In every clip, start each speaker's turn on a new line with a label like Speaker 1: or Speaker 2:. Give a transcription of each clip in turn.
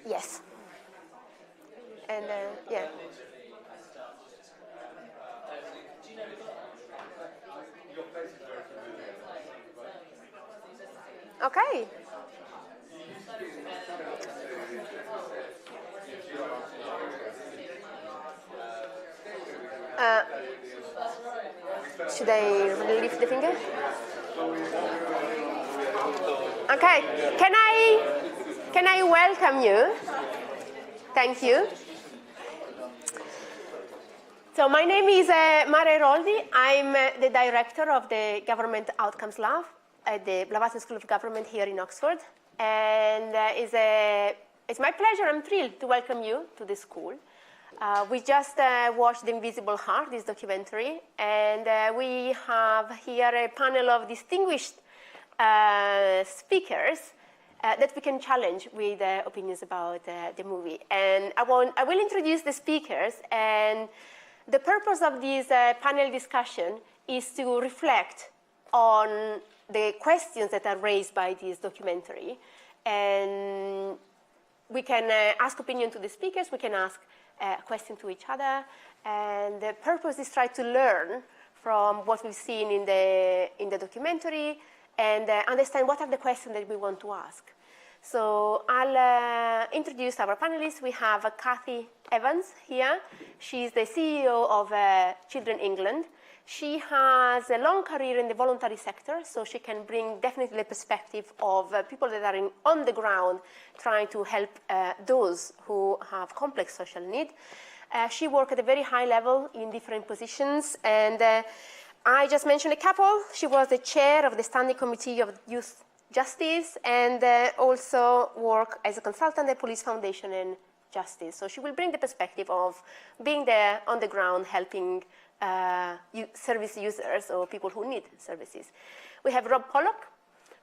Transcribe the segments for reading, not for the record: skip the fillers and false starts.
Speaker 1: Yes. And yeah. Okay. Should I lift the finger? Okay. Can I welcome you? Thank you. So my name is Airoldi. I'm the director of the Government Outcomes Lab at the Blavatnik School of Government here in Oxford. And it's my pleasure, I'm thrilled to welcome you to the school. We just watched The Invisible Heart, this documentary, and we have here a panel of distinguished speakers that we can challenge with opinions about the movie. And I will introduce the speakers, and the purpose of this panel discussion is to reflect on the questions that are raised by this documentary. And we can ask opinion to the speakers, we can ask a question to each other, and the purpose is try to learn from what we've seen in the documentary and understand what are the questions that we want to ask. So I'll introduce our panelists. We have Cathy Evans here. She's the CEO of Children England. She has a long career in the voluntary sector, so she can bring definitely the perspective of people that are on the ground trying to help those who have complex social need. She worked at a very high level in different positions, and I just mentioned a couple. She was the chair of the Standing Committee of Youth Justice and also worked as a consultant at Police Foundation and Justice. So she will bring the perspective of being there on the ground helping service users or people who need services. We have Rob Pollock.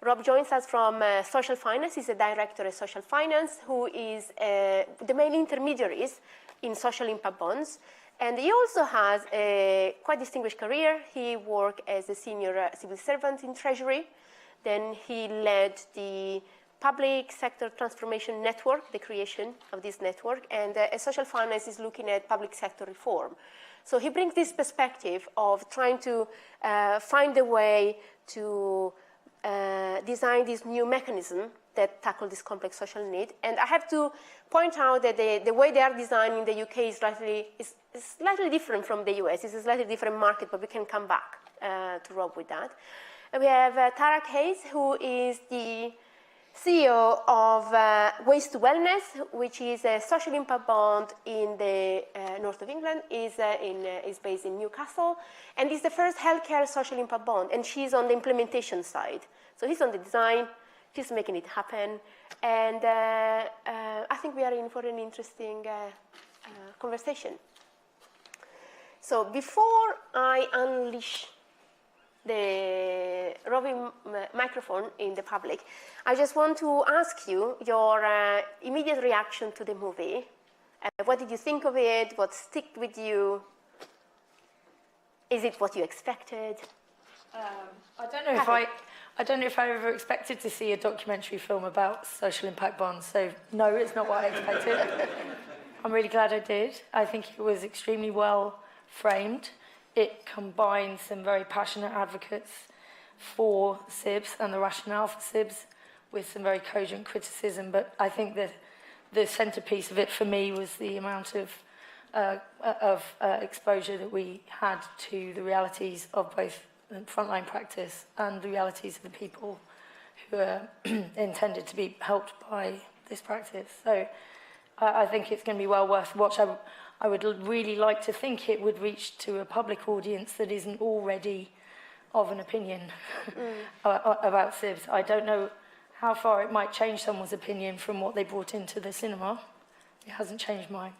Speaker 1: Rob joins us from social finance. He's a director of social finance who is the main intermediaries in social impact bonds. And he also has a quite distinguished career. He worked as a senior civil servant in Treasury. Then he led the public sector transformation network, the creation of this network. And social finance is looking at public sector reform. So he brings this perspective of trying to find a way to design this new mechanism that tackle this complex social need. And I have to point out that the way they are designed in the UK is slightly different from the US. It's a slightly different market, but we can come back to Rob with that. And we have Tarak Hayes, who is the CEO of Waste to Wellness, which is a social impact bond in the north of England, is based in Newcastle, and is the first healthcare social impact bond, and she's on the implementation side. So he's on the design, she's making it happen, and I think we are in for an interesting conversation. So before I unleash the roving microphone in the public, I just want to ask you your immediate reaction to the movie. What did you think of it? What stuck with you? Is it what you expected?
Speaker 2: I don't know if I ever expected to see a documentary film about social impact bonds. So no, it's not what I expected. I'm really glad I did. I think it was extremely well framed. It combines some very passionate advocates for SIBs and the rationale for SIBs with some very cogent criticism. But I think that the centerpiece of it for me was the amount of exposure that we had to the realities of both frontline practice and the realities of the people who are intended to be helped by this practice. So I think it's going to be well worth watch. I would really like to think it would reach to a public audience that isn't already of an opinion about SIBs. I don't know how far it might change someone's opinion from what they brought into the cinema. It hasn't changed mine,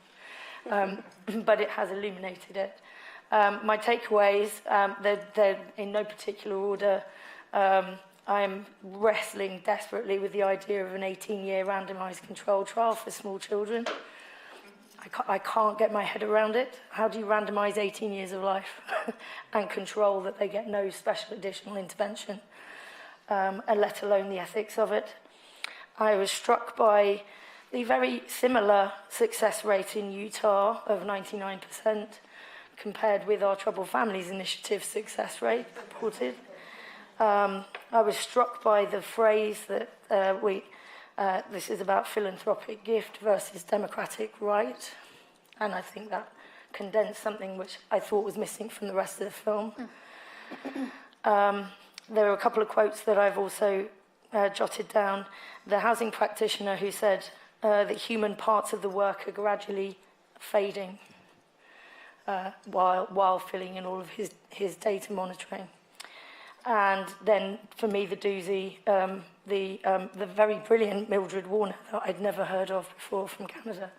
Speaker 2: but it has illuminated it. My takeaways, they're in no particular order. I'm wrestling desperately with the idea of an 18-year randomized controlled trial for small children. I can't get my head around it. How do you randomize 18 years of life and control that they get no special additional intervention, and let alone the ethics of it? I was struck by the very similar success rate in Utah of 99% compared with our Troubled Families Initiative success rate reported. I was struck by the phrase that this is about philanthropic gift versus democratic right, and I think that condensed something which I thought was missing from the rest of the film. There are a couple of quotes that I've also jotted down. The housing practitioner who said that human parts of the work are gradually fading while filling in all of his data monitoring. And then, for me, the doozy, the very brilliant Mildred Warner that I'd never heard of before from Canada.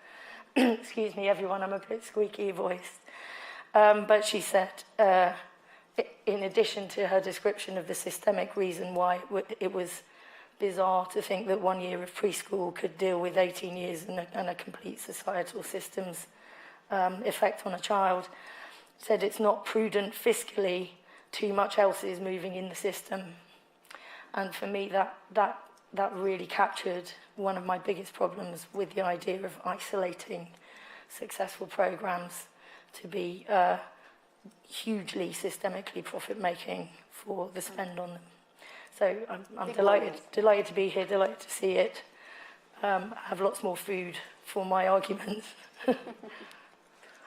Speaker 2: Excuse me, everyone, I'm a bit squeaky voiced. But she said, in addition to her description of the systemic reason why it was bizarre to think that 1 year of preschool could deal with 18 years and a complete societal system's effect on a child, said it's not prudent fiscally, too much else is moving in the system. And for me, that really captured one of my biggest problems with the idea of isolating successful programs to be hugely systemically profit-making for the spend on them. So I'm delighted to be here, delighted to see it. I have lots more food for my arguments.
Speaker 1: How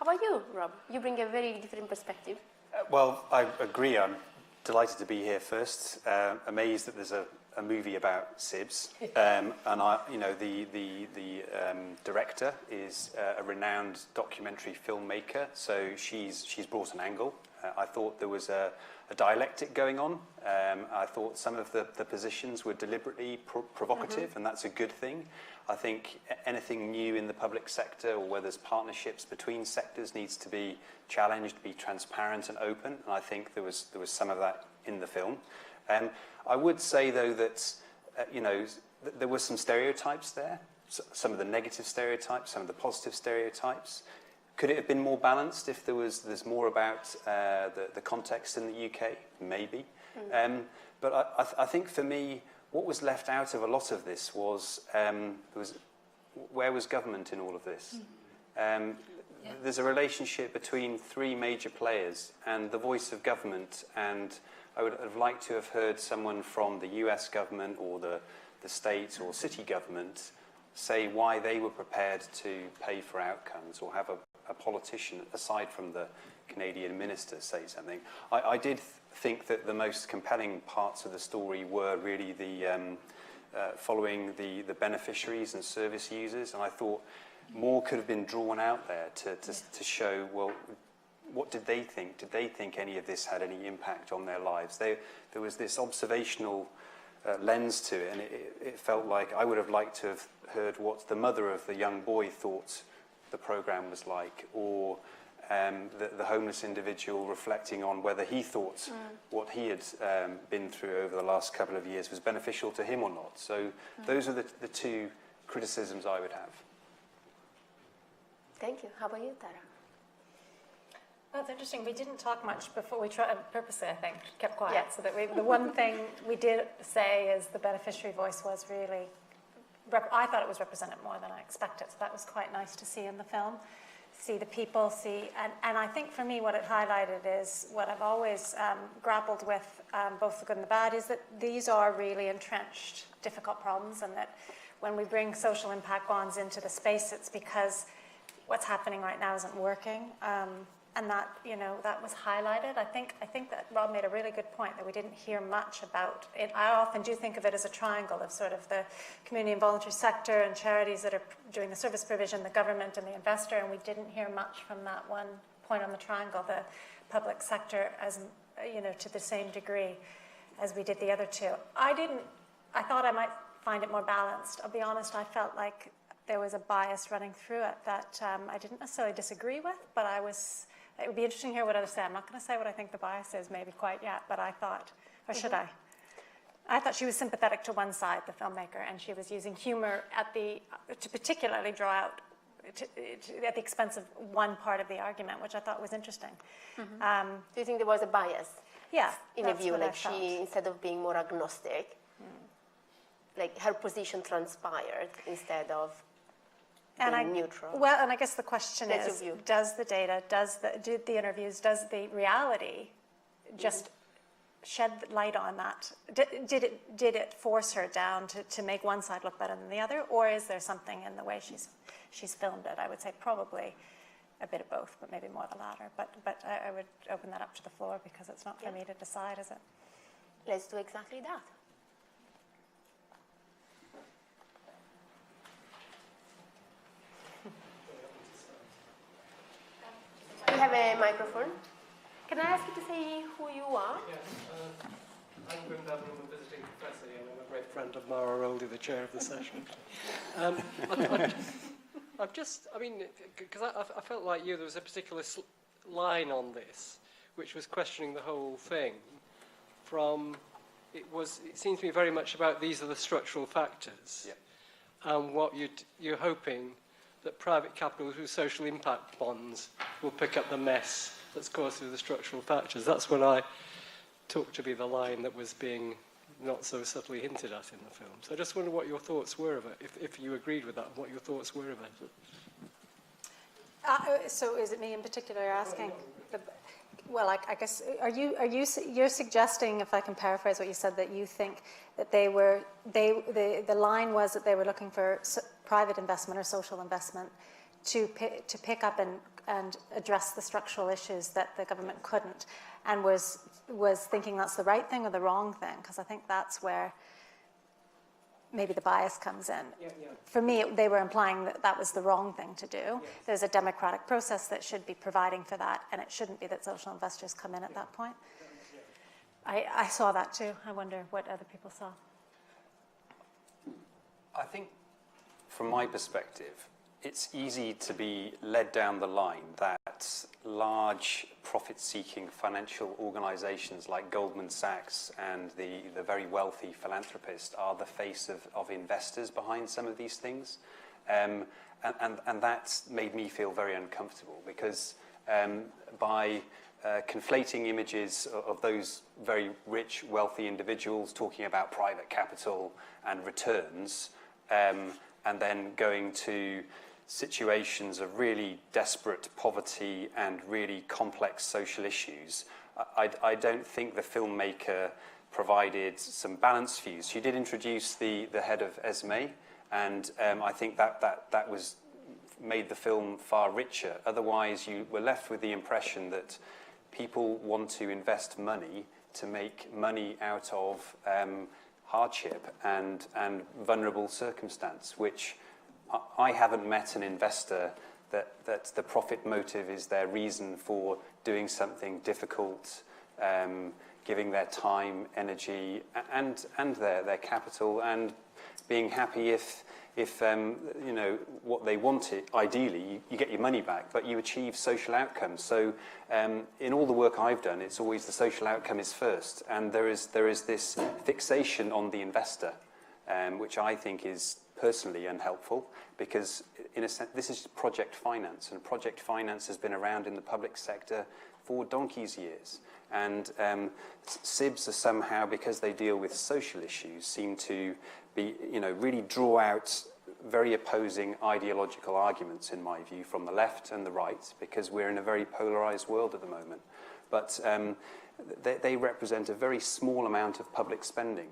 Speaker 1: about you, Rob? You bring a very different perspective.
Speaker 3: Well, I agree. I'm delighted to be here first. Amazed that there's a movie about SIBs, and the director is a renowned documentary filmmaker. So she's brought an angle. I thought there was a dialectic going on. I thought some of the positions were deliberately provocative, and that's a good thing. I think anything new in the public sector, or where there's partnerships between sectors, needs to be challenged, be transparent and open. And I think there was some of that in the film. I would say, though, that there were some stereotypes there. Some of the negative stereotypes, some of the positive stereotypes. Could it have been more balanced if there's more about the context in the UK? Maybe. But I think for me, what was left out of a lot of this was where was government in all of this? There's a relationship between three major players and the voice of government, and I would have liked to have heard someone from the US government or the state or city government say why they were prepared to pay for outcomes, or have a politician, aside from the Canadian minister, say something. I did think that the most compelling parts of the story were really the following the beneficiaries and service users, and I thought more could have been drawn out there to show, well, what did they think? Did they think any of this had any impact on their lives? There was this observational lens to it, and it felt like I would have liked to have heard what the mother of the young boy thought the programme was like, or the homeless individual reflecting on whether he thought what he had been through over the last couple of years was beneficial to him or not. So those are the two criticisms I would have.
Speaker 1: Thank you. How about you, Tara?
Speaker 4: Well, it's interesting. We didn't talk much before. We tried, purposely, I think, kept quiet. So that the one thing we did say is the beneficiary voice was really, I thought it was represented more than I expected. So that was quite nice to see in the film. See the people, and I think for me what it highlighted is what I've always grappled with, both the good and the bad, is that these are really entrenched, difficult problems, and that when we bring social impact bonds into the space, it's because what's happening right now isn't working. And that, that was highlighted. I think that Rob made a really good point that we didn't hear much about it. I often do think of it as a triangle of sort of the community and voluntary sector and charities that are doing the service provision, the government and the investor, and we didn't hear much from that one point on the triangle, the public sector, as to the same degree as we did the other two. I thought I might find it more balanced. I'll be honest, I felt like there was a bias running through it that I didn't necessarily disagree with, but it would be interesting to hear what others say. I'm not going to say what I think the bias is maybe quite yet, but I thought, or should I? I thought she was sympathetic to one side, the filmmaker, and she was using humor to particularly draw out at the expense of one part of the argument, which I thought was interesting.
Speaker 1: Do you think there was a bias?
Speaker 4: Yeah.
Speaker 1: In a view, like she, instead of being more agnostic, like her position transpired instead of being neutral.
Speaker 4: Well, and I guess the question
Speaker 1: That's
Speaker 4: is,
Speaker 1: your view.
Speaker 4: does the data, did the interviews, does the reality just shed light on that? Did it force her down to make one side look better than the other, or is there something in the way she's filmed it? I would say probably a bit of both, but maybe more the latter. But I would open that up to the floor because it's not for me to decide, is it?
Speaker 1: Let's do exactly that. You have a microphone. Can I ask you to say who you are?
Speaker 5: Yes, I'm Grimdavan, I'm a visiting professor here, and I'm a great friend of Airoldi, the chair of the session. Because I felt like you, there was a particular line on this, which was questioning the whole thing. It seems to me very much about these are the structural factors, and what you're hoping that private capital through social impact bonds will pick up the mess that's caused through the structural factors. That's what I took to be the line that was being not so subtly hinted at in the film. So I just wonder what your thoughts were of it, if you agreed with that, what your thoughts were about it.
Speaker 4: So is it me in particular you're asking? Well, I guess, you're suggesting, if I can paraphrase what you said, that you think that the line was that they were looking for private investment or social investment to pick up and address the structural issues that the government couldn't, and was thinking that's the right thing or the wrong thing, because I think that's where maybe the bias comes in. For me, they were implying that that was the wrong thing to do. There's a democratic process that should be providing for that, and it shouldn't be that social investors come in at that point. I saw that too. I wonder what other people saw.
Speaker 3: I think, from my perspective, it's easy to be led down the line that large profit-seeking financial organizations like Goldman Sachs and the very wealthy philanthropists are the face of investors behind some of these things. And that's made me feel very uncomfortable because by conflating images of those very rich, wealthy individuals talking about private capital and returns, and then going to situations of really desperate poverty and really complex social issues, I don't think the filmmaker provided some balanced views. She did introduce the head of ESME, and I think that was made the film far richer. Otherwise, you were left with the impression that people want to invest money to make money out of hardship and vulnerable circumstance, which I haven't met an investor that the profit motive is their reason for doing something difficult, giving their time, energy, and their capital, and being happy if you know what they wanted. Ideally, you get your money back, but you achieve social outcomes. So, in all the work I've done, it's always the social outcome is first, and there is this fixation on the investor, which I think is personally unhelpful, because in a sense this is project finance, and project finance has been around in the public sector for donkey's years, and SIBs are somehow, because they deal with social issues, seem to be, you know, really draw out very opposing ideological arguments, in my view, from the left and the right, because we're in a very polarized world at the moment. But they represent a very small amount of public spending.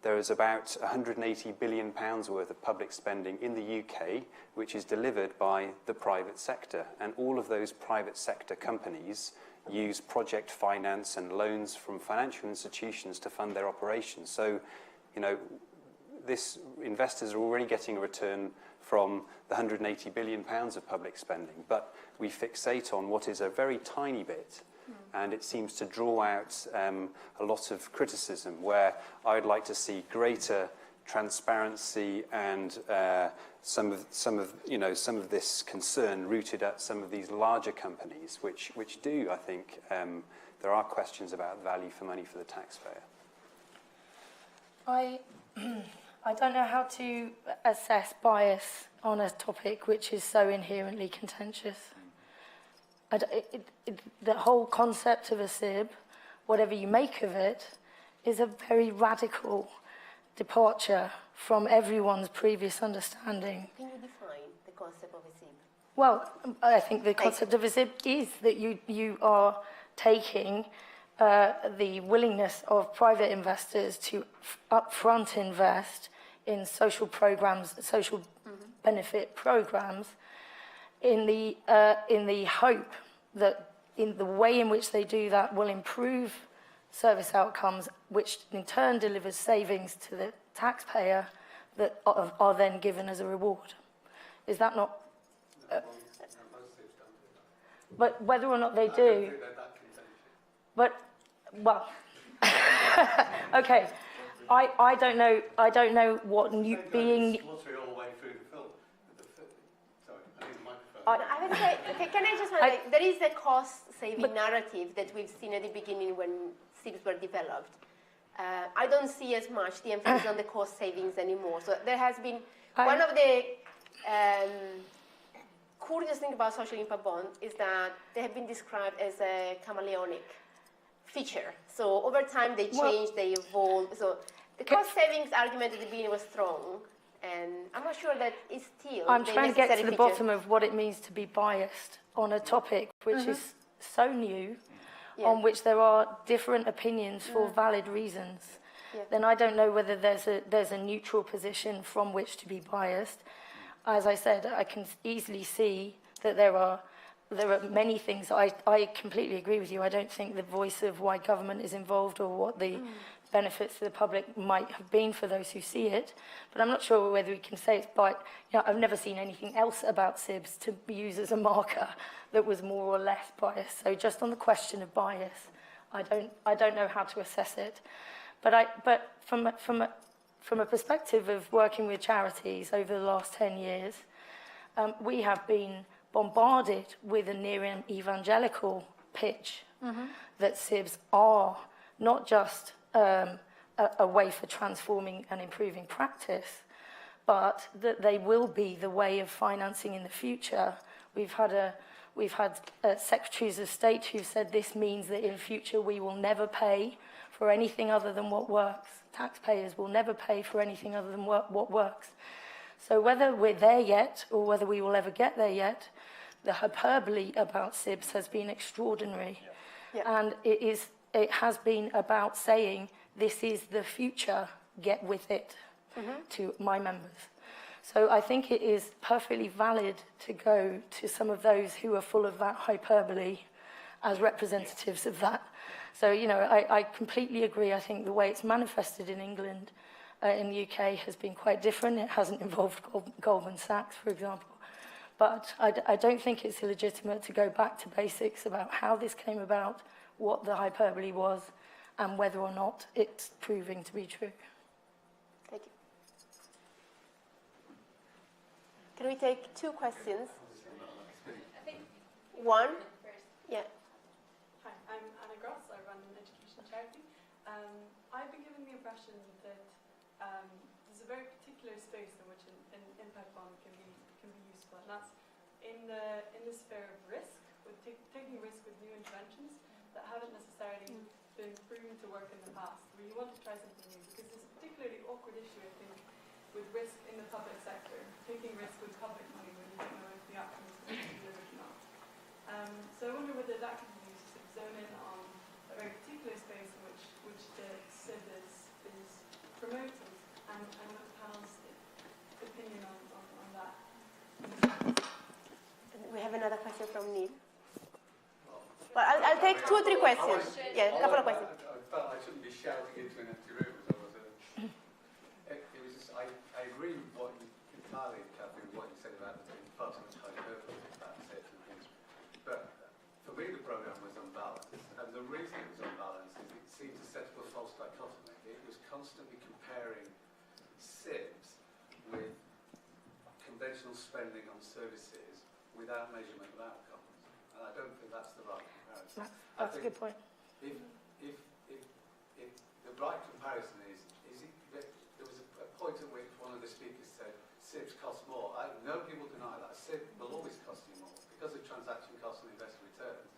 Speaker 3: There is about £180 billion worth of public spending in the UK, which is delivered by the private sector. And all of those private sector companies use project finance and loans from financial institutions to fund their operations. So, you know, investors are already getting a return from the £180 billion of public spending. But we fixate on what is a very tiny bit. And it seems to draw out a lot of criticism, where I'd like to see greater transparency and some of this concern rooted at some of these larger companies, which do, I think, there are questions about value for money for the taxpayer.
Speaker 2: I don't know how to assess bias on a topic which is so inherently contentious. The whole concept of a SIB, whatever you make of it, is a very radical departure from everyone's previous understanding.
Speaker 1: Can you define the concept of a SIB?
Speaker 2: Well, I think the concept of a SIB is that you are taking the willingness of private investors to upfront invest in social programs, social benefit programs, in the hope that in the way in which they do that will improve service outcomes, which in turn delivers savings to the taxpayer that are then given as a reward. Is that not? But whether or not they do, but well, okay, I don't know. I don't know what being.
Speaker 1: I would say, okay, can I just say, there is a cost-saving narrative that we've seen at the beginning when SIBs were developed. I don't see as much the emphasis on the cost savings anymore. So there has been one of the curious things about social impact bonds is that they have been described as a chameleonic feature. So over time they change, they evolve. So the cost savings argument at the beginning was strong. And I'm not sure that it's still
Speaker 2: I'm trying to get to the
Speaker 1: feature.
Speaker 2: bottom of what it means to be biased on a topic which is so new, on which there are different opinions for valid reasons. Then I don't know whether there's a neutral position from which to be biased. As I said, I can easily see that there are many things. I completely agree with you. I don't think the voice of why government is involved or what the benefits to the public might have been for those who see it, but I'm not sure whether we can say it's biased. I've never seen anything else about SIBs to use as a marker that was more or less biased. So just on the question of bias, I don't know how to assess it. But from a perspective of working with charities over the last 10 years, we have been bombarded with a near evangelical pitch that SIBs are not just a way for transforming and improving practice, but that they will be the way of financing in the future. We've had secretaries of state who said this means that in future we will never pay for anything other than what works. Taxpayers will never pay for anything other than what works. So whether we're there yet or whether we will ever get there yet, the hyperbole about SIBs has been extraordinary. And it has been about saying, this is the future, get with it, to my members. So I think it is perfectly valid to go to some of those who are full of that hyperbole as representatives of that. So, I completely agree. I think the way it's manifested in England, in the UK, has been quite different. It hasn't involved Goldman Sachs, for example. But I don't think it's illegitimate to go back to basics about how this came about, what the hyperbole was, and whether or not it's proving to be true.
Speaker 1: Thank you. Can we take two questions?
Speaker 6: I think
Speaker 1: one? Yeah.
Speaker 6: Hi, I'm Anna Gross. I run an education charity. I've been given the impression that there's a very particular space in which an impact bond can be useful, and that's in the sphere of risk, with taking risk with new interventions that haven't necessarily been proven to work in the past, where you want to try something new, because it's a particularly awkward issue, I think, with risk in the public sector, taking risk with public money when you don't know if the outcome is going to be delivered or not. So I wonder whether that could be used to zone in on a very particular space in which the SIB is promoted, and what the panel's opinion on that.
Speaker 1: We have another question from Neil. Well, I'll take 2 or 3 questions. Yeah, a couple of questions.
Speaker 7: I felt I shouldn't be shouting into an empty room. I agree with what you entirely, Catherine, with what you said about the far too much hyperbole about certain things. But for me, the programme was unbalanced. And the reason it was unbalanced is it seemed to set up a false dichotomy. It was constantly comparing SIBs with conventional spending on services without measurement of outcomes. And I don't think that's the right comparison.
Speaker 2: That's a good point.
Speaker 7: If the right comparison is there was a point at which one of the speakers said SIBs cost more. Nobody will deny that. SIB will always cost you more because of transaction costs and investor returns,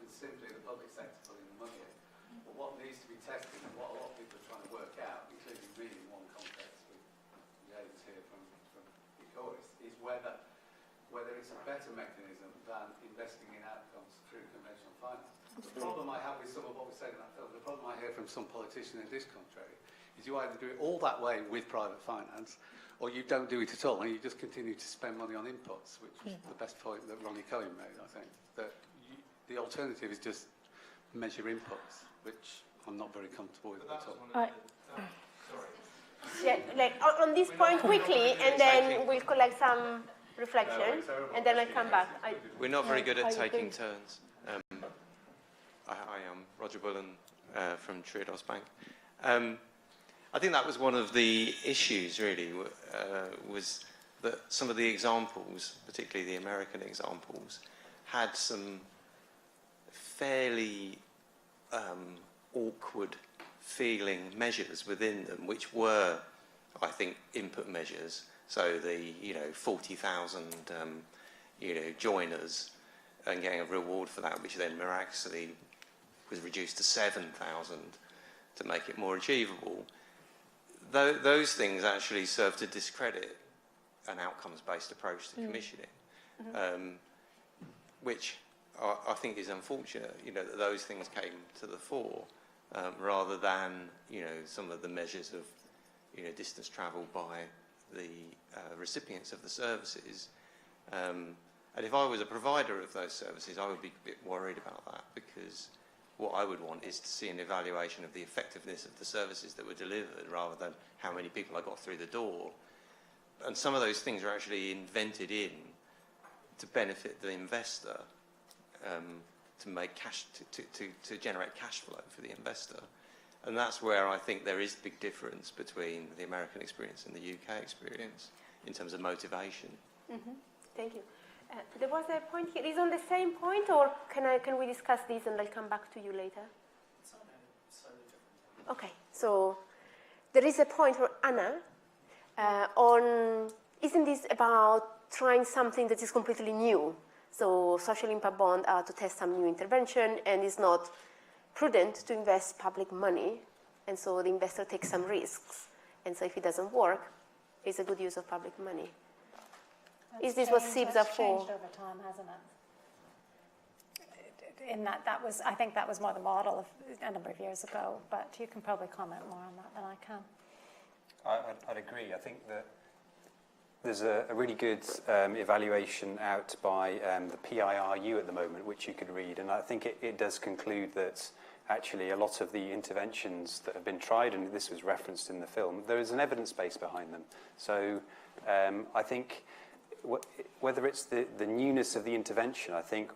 Speaker 7: and simply the public sector putting the money in. But what needs to be tested and what a lot of people are trying to work out, including me in one whether it's a better mechanism than investing in outcomes through conventional finance. The problem I have with some of what we said in that film, the problem I hear from some politicians in this country, is you either do it all that way with private finance, or you don't do it at all, and you just continue to spend money on inputs, which was the best point that Ronnie Cohen made, I think. That the alternative is just measure inputs, which I'm not very comfortable with at all.
Speaker 1: Yeah, like on this point quickly, and then we'll collect some reflection, and then I'll come back.
Speaker 8: We're not very good at taking turns. I am Roger Bullen from Triodos Bank. I think that was one of the issues, really, was that some of the examples, particularly the American examples, had some fairly awkward feeling measures within them, which were, I think, input measures. So the 40,000 joiners and getting a reward for that, which then miraculously was reduced to 7,000 to make it more achievable. Those things actually serve to discredit an outcomes-based approach to commissioning, which I think is unfortunate. That those things came to the fore rather than some of the measures of distance travelled by the recipients of the services. And if I was a provider of those services, I would be a bit worried about that, because what I would want is to see an evaluation of the effectiveness of the services that were delivered rather than how many people I got through the door. And some of those things are actually invented in to benefit the investor, to make cash, to generate cash flow for the investor. And that's where I think there is a big difference between the American experience and the UK experience in terms of motivation.
Speaker 1: Thank you. There was a point here. Is it on the same point, or can we discuss this and I'll come back to you later? Okay, so there is a point for Anna on, isn't this about trying something that is completely new? So social impact bond are to test some new intervention, and it's not prudent to invest public money, and so the investor takes some risks. And so if it doesn't work, it's a good use of public money. Is this what SIBs are for?
Speaker 4: Changed over time, hasn't it? In that was, I think that was more the model of a number of years ago, but you can probably comment more on that than I can.
Speaker 3: I'd agree. I think that there's a really good evaluation out by the PIRU at the moment, which you could read, and I think it does conclude that actually a lot of the interventions that have been tried, and this was referenced in the film, there is an evidence base behind them. So I think whether it's the newness of the intervention, I think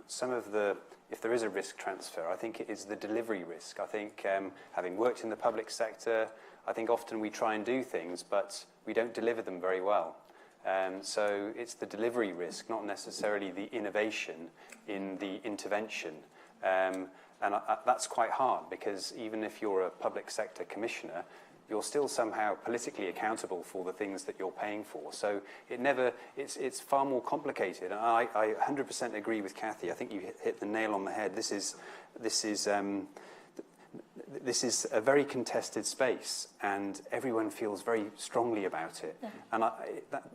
Speaker 3: if there is a risk transfer, I think it is the delivery risk. I think having worked in the public sector, I think often we try and do things, but we don't deliver them very well. So it's the delivery risk, not necessarily the innovation in the intervention. And that's quite hard, because even if you're a public sector commissioner, you're still somehow politically accountable for the things that you're paying for. So it's far more complicated. And I 100% agree with Kathy. I think you hit the nail on the head. This is a very contested space, and everyone feels very strongly about it. Yeah. And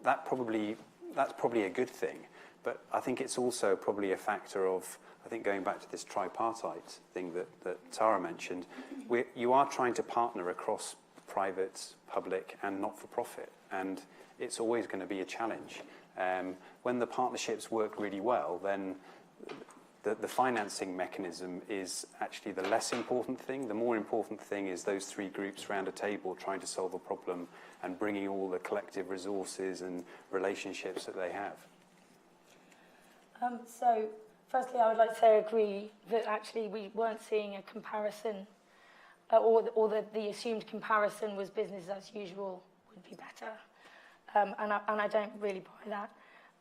Speaker 3: that's probably a good thing. But I think it's also probably a factor of, I think, going back to this tripartite thing that Tara mentioned, you are trying to partner across private, public, and not-for-profit, and it's always going to be a challenge. When the partnerships work really well, then the financing mechanism is actually the less important thing. The more important thing is those three groups around a table trying to solve a problem and bringing all the collective resources and relationships that they have.
Speaker 2: So, firstly, I would like to say I agree that actually we weren't seeing a comparison, or the assumed comparison was business as usual would be better. And I don't really buy that.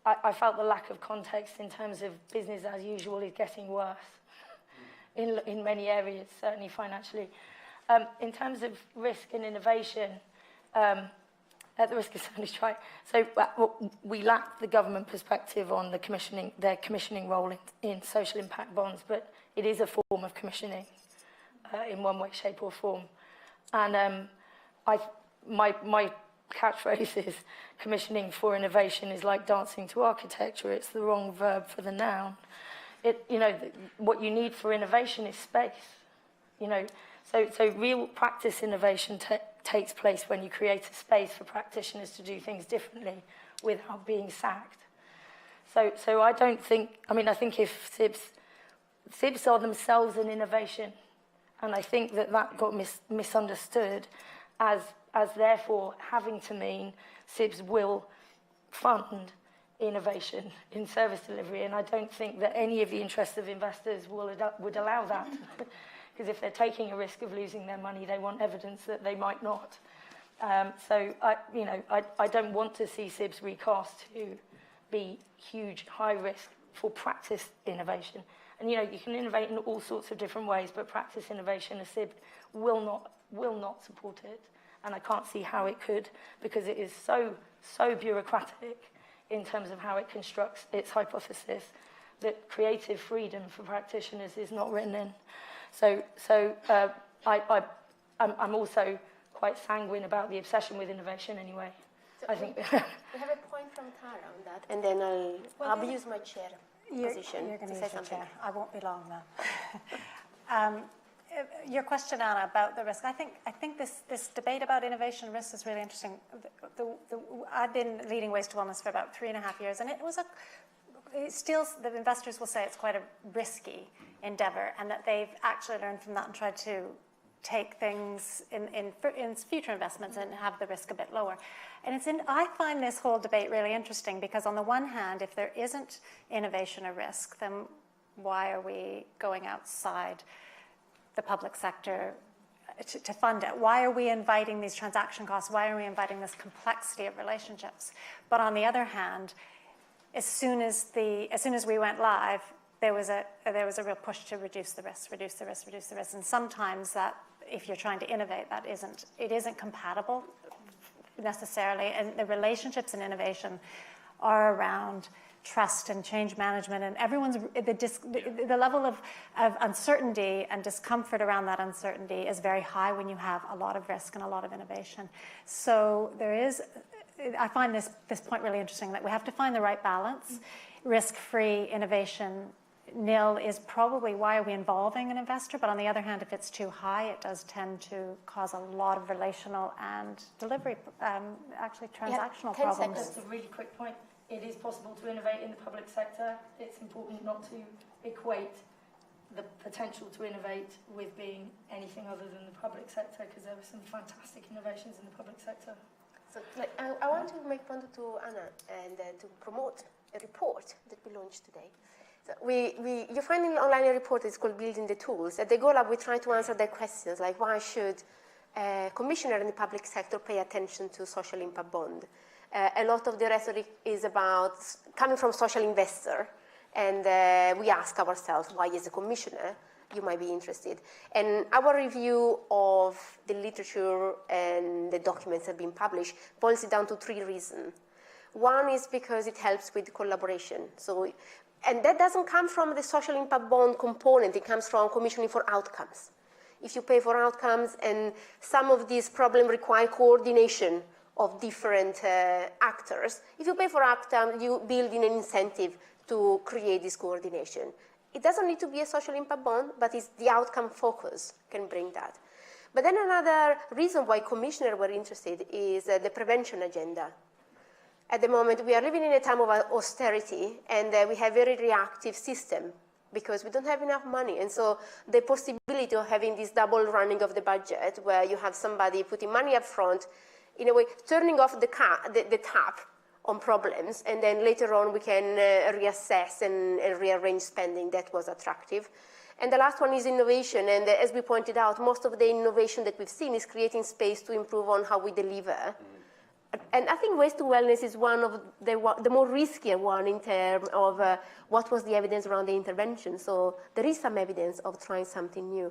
Speaker 2: I felt the lack of context in terms of business as usual is getting worse in many areas, certainly financially. In terms of risk and innovation, at the risk of sounding trite, so we lack the government perspective on their commissioning role in social impact bonds, but it is a form of commissioning in one way, shape or form. And my catchphrase is commissioning for innovation is like dancing to architecture. It's the wrong verb for the noun. What you need for innovation is space. So real practice innovation takes place when you create a space for practitioners to do things differently without being sacked. So I don't think, I think if SIBs are themselves an innovation, and I think that got misunderstood as therefore having to mean SIBs will fund innovation in service delivery, and I don't think that any of the interests of investors would allow that. Because if they're taking a risk of losing their money, they want evidence that they might not. So I don't want to see SIBs recast to be huge, high risk for practice innovation. And you can innovate in all sorts of different ways, but practice innovation, a SIB will not support it. And I can't see how it could, because it is so bureaucratic in terms of how it constructs its hypothesis that creative freedom for practitioners is not written in. So I'm also quite sanguine about the obsession with innovation anyway.
Speaker 1: So
Speaker 2: I think
Speaker 1: we have a point from Tara on that, and then I'll use my chair position.
Speaker 4: You're going
Speaker 1: to
Speaker 4: to
Speaker 1: say
Speaker 4: use your
Speaker 1: something.
Speaker 4: chair. I won't be long now. Your question, Anna, about the risk. I think this debate about innovation risk is really interesting. I've been leading Waste to Wellness for about 3.5 years, and the investors will say it's quite a risky endeavor, and that they've actually learned from that and tried to take things in future investments and have the risk a bit lower. And I find this whole debate really interesting, because on the one hand, if there isn't innovation a risk, then why are we going outside the public sector to fund it? Why are we inviting these transaction costs? Why are we inviting this complexity of relationships? But on the other hand, as soon as we went live, there was a real push to reduce the risk. And sometimes that, if you're trying to innovate, it isn't compatible necessarily. And the relationships in innovation are around trust and change management, and the level of uncertainty and discomfort around that uncertainty is very high when you have a lot of risk and a lot of innovation. So I find this point really interesting, that we have to find the right balance. Risk-free innovation, nil, is probably why are we involving an investor, but on the other hand, if it's too high, it does tend to cause a lot of relational and delivery, actually transactional problems.
Speaker 2: That's a really quick point. It is possible to innovate in the public sector. It's important not to equate the potential to innovate with being anything other than the public sector, because there are some fantastic innovations in the public sector.
Speaker 1: So I want to make point to Anna and to promote a report that we launched today. So you find in online a report that's called Building the Tools. At the Go Lab, we try to answer the questions like, why should a commissioner in the public sector pay attention to social impact bond? A lot of the rhetoric is about coming from social investor, and we ask ourselves, why as a commissioner you might be interested? And our review of the literature and the documents that have been published boils it down to 3 reasons. One is because it helps with collaboration. And that doesn't come from the social impact bond component, it comes from commissioning for outcomes. If you pay for outcomes, and some of these problems require coordination of different actors, if you pay for outcomes, you build in an incentive to create this coordination. It doesn't need to be a social impact bond, but it's the outcome focus can bring that. But then another reason why commissioners were interested is the prevention agenda. At the moment, we are living in a time of austerity, and we have a very reactive system because we don't have enough money. And so the possibility of having this double running of the budget, where you have somebody putting money up front, in a way, turning off the tap on problems, and then later on we can reassess and rearrange spending, that was attractive. And the last one is innovation, and as we pointed out, most of the innovation that we've seen is creating space to improve on how we deliver. And I think waste to wellness is one of the more riskier one in terms of what was the evidence around the intervention. So there is some evidence of trying something new.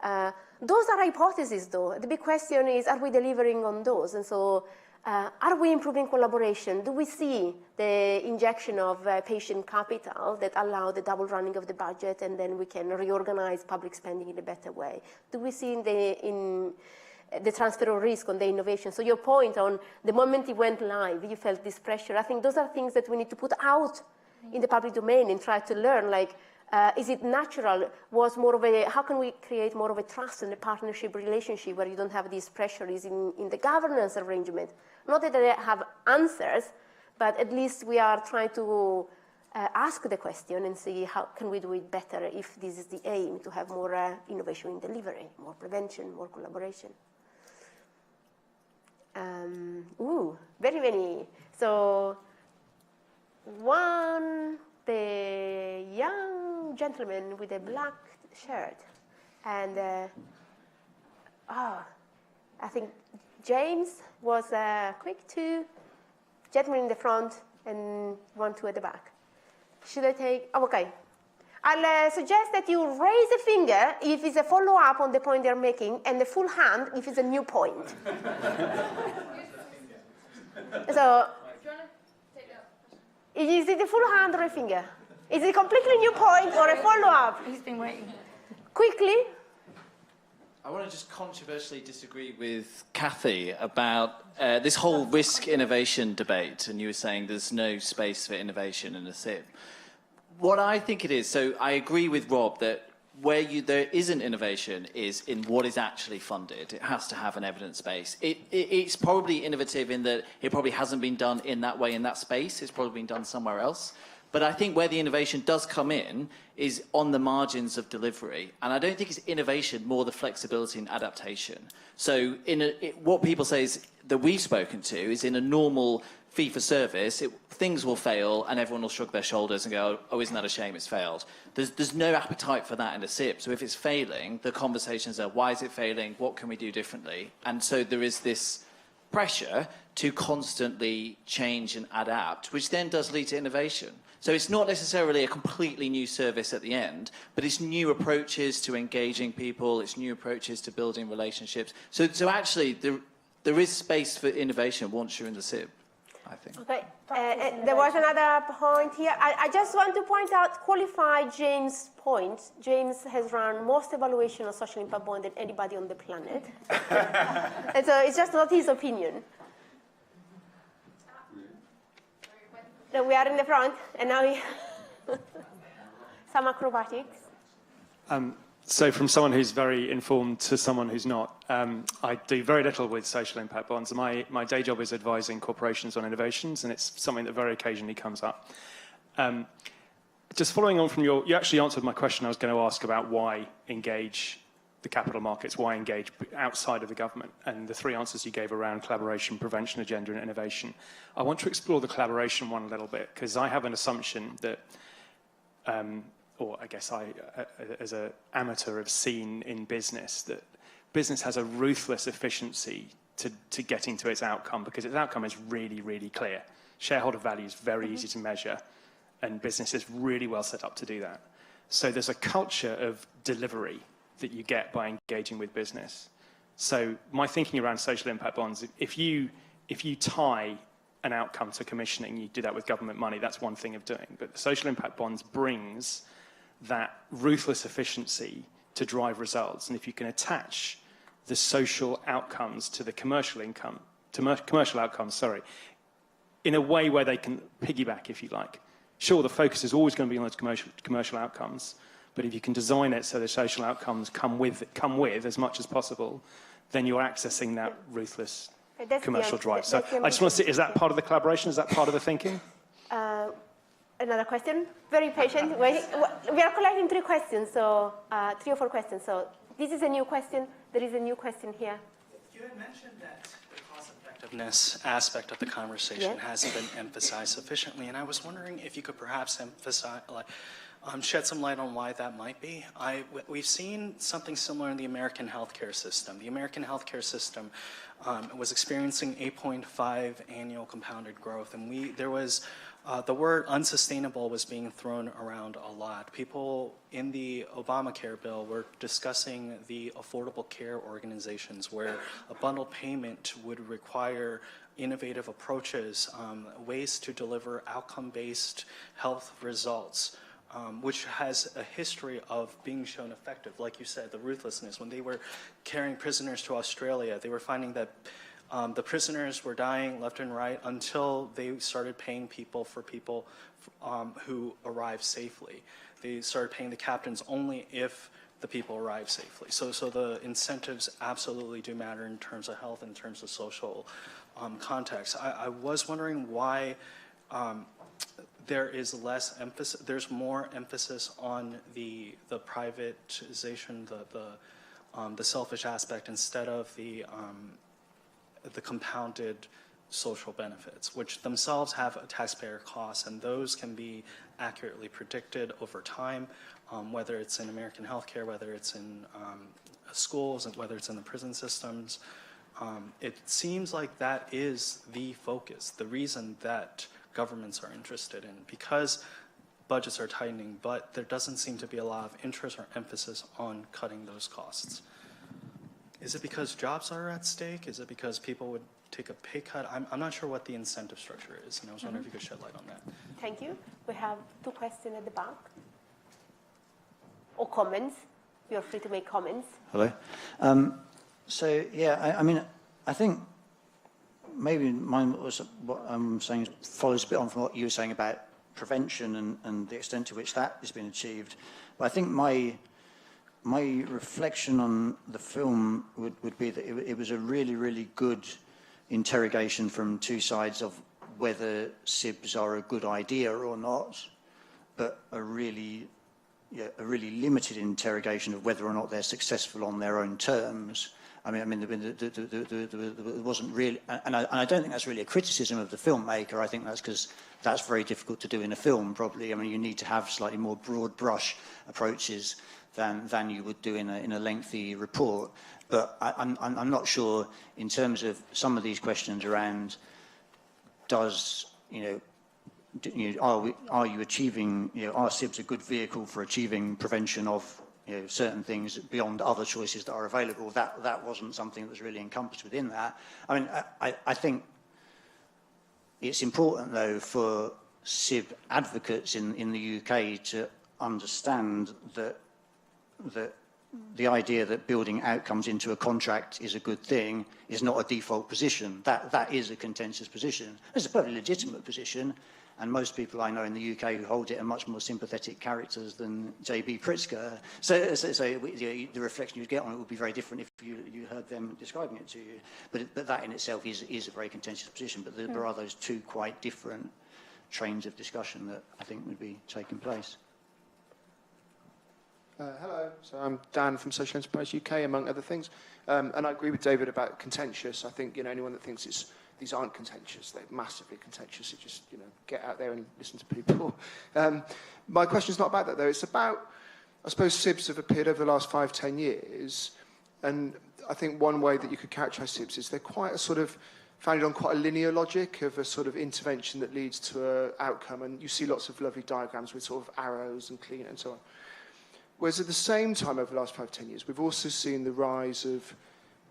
Speaker 1: Those are hypotheses, though. The big question is, are we delivering on those? And so are we improving collaboration? Do we see the injection of patient capital that allow the double running of the budget, and then we can reorganize public spending in a better way? Do we see the transfer of risk on the innovation. So your point on the moment it went live, you felt this pressure. I think those are things that we need to put out in the public domain and try to learn, like, is it natural? Was more of a, how can we create more of a trust and a partnership relationship where you don't have these pressures in the governance arrangement? Not that they have answers, but at least we are trying to ask the question and see how can we do it better if this is the aim, to have more innovation in delivery, more prevention, more collaboration. Very many. So the young gentleman with a black shirt, and I think James was quick to, gentleman in the front and 1, 2 at the back. Should I take, okay. I'll suggest that you raise a finger if it's a follow-up on the point they're making, and the full hand if it's a new point. So, is it a full hand or a finger? Is it a completely new point or a follow-up?
Speaker 2: He's been waiting.
Speaker 1: Quickly.
Speaker 9: I want to just controversially disagree with Kathy about this whole risk innovation debate, and you were saying there's no space for innovation in a SIB. What I think it is, so I agree with Rob that where there isn't innovation is in what is actually funded. It has to have an evidence base. It's probably innovative in that it probably hasn't been done in that way in that space. It's probably been done somewhere else. But I think where the innovation does come in is on the margins of delivery. And I don't think it's innovation, more the flexibility and adaptation. So what people say is that we've spoken to is in a normal fee for service, things will fail and everyone will shrug their shoulders and go, oh, isn't that a shame it's failed? There's no appetite for that in a SIB. So if it's failing, the conversations are, why is it failing? What can we do differently? And so there is this pressure to constantly change and adapt, which then does lead to innovation. So it's not necessarily a completely new service at the end, but it's new approaches to engaging people, it's new approaches to building relationships. So actually, there is space for innovation once you're in the SIB, I think.
Speaker 1: Okay, there was another point here. I just want to point out, qualify James' point. James has run most evaluation of social impact bond than anybody on the planet. And so it's just not his opinion. No, we are in the front, and now we some acrobatics.
Speaker 10: So from someone who's very informed to someone who's not, I do very little with social impact bonds. My day job is advising corporations on innovations, and it's something that very occasionally comes up. Just following on from you actually answered my question I was going to ask about why engage the capital markets, why engage outside of the government, and the 3 answers you gave around collaboration, prevention, agenda, and innovation. I want to explore the collaboration one a little bit, because I have an assumption that, or I guess I, as an amateur, have seen in business that business has a ruthless efficiency to getting to its outcome, because its outcome is really, really clear. Shareholder value is very easy to measure, and business is really well set up to do that. So there's a culture of delivery that you get by engaging with business. So my thinking around social impact bonds, if you tie an outcome to commissioning, you do that with government money, that's one thing of doing. But the social impact bonds brings that ruthless efficiency to drive results. And if you can attach the social outcomes to the commercial outcomes, in a way where they can piggyback, if you like. Sure, the focus is always going to be on those commercial outcomes, but if you can design it so the social outcomes come with as much as possible, then you're accessing that ruthless commercial drive. So I just want to see, is that part of the collaboration? Is that part of the thinking?
Speaker 1: Another question? Very patient. We are collecting 3 questions, so 3 or 4 questions. So this is a new question. There is a new question here.
Speaker 11: You had mentioned that the cost-effectiveness aspect of the conversation hasn't been emphasized sufficiently, and I was wondering if you could perhaps emphasize, shed some light on why that might be. We've seen something similar in the American healthcare system. The American healthcare system was experiencing 8.5 annual compounded growth, and there was the word unsustainable was being thrown around a lot. People in the Obamacare bill were discussing the affordable care organizations where a bundled payment would require innovative approaches, ways to deliver outcome-based health results. which has a history of being shown effective. Like you said, the ruthlessness. When they were carrying prisoners to Australia, they were finding that the prisoners were dying left and right until they started paying people for people who arrived safely. They started paying the captains only if the people arrived safely. So the incentives absolutely do matter in terms of health, in terms of social context. I was wondering why there is less emphasis, there's more emphasis on the privatization, the selfish aspect instead of the compounded social benefits, which themselves have a taxpayer cost, and those can be accurately predicted over time, whether it's in American healthcare, whether it's in schools, and whether it's in the prison systems. It seems like that is the focus, the reason that governments are interested in, because budgets are tightening, but there doesn't seem to be a lot of interest or emphasis on cutting those costs. Is it because jobs are at stake? Is it because people would take a pay cut? I'm not sure what the incentive structure is, and I was wondering if you could shed light on that.
Speaker 1: Thank you. We have 2 questions at the back. Or comments. You're free to make comments.
Speaker 12: Hello. So, yeah, I mean, I think maybe mine was what I'm saying follows a bit on from what you were saying about prevention and the extent to which that has been achieved. But I think my reflection on the film would be that it was a really, really good interrogation from 2 sides of whether SIBs are a good idea or not, but a really limited interrogation of whether or not they're successful on their own terms. I mean, there wasn't really, and I don't think that's really a criticism of the filmmaker. I think that's because that's very difficult to do in a film, probably. I mean, you need to have slightly more broad brush approaches than you would do in a lengthy report. But I'm not sure in terms of some of these questions around are you achieving, are SIBs a good vehicle for achieving prevention of certain things beyond other choices that are available? That wasn't something that was really encompassed within that. I mean, I think it's important, though, for SIB advocates in the UK to understand that the idea that building outcomes into a contract is a good thing is not a default position. That is a contentious position. It's a perfectly legitimate position, and most people I know in the UK who hold it are much more sympathetic characters than J.B. Pritzker. So the reflection you'd get on it would be very different if you heard them describing it to you. But that in itself is a very contentious position. But there are those 2 quite different trains of discussion that I think would be taking place.
Speaker 13: Hello, so I'm Dan from Social Enterprise UK, among other things. And I agree with David about contentious. I think anyone that thinks these aren't contentious, they're massively contentious. You just get out there and listen to people. My question's not about that though. It's about, I suppose, SIBs have appeared over the last 5-10 years, and I think one way that you could characterise SIBs is they're quite a sort of founded on quite a linear logic of a sort of intervention that leads to an outcome, and you see lots of lovely diagrams with sort of arrows and clean and so on. Whereas at the same time, over the last 5-10 years, we've also seen the rise of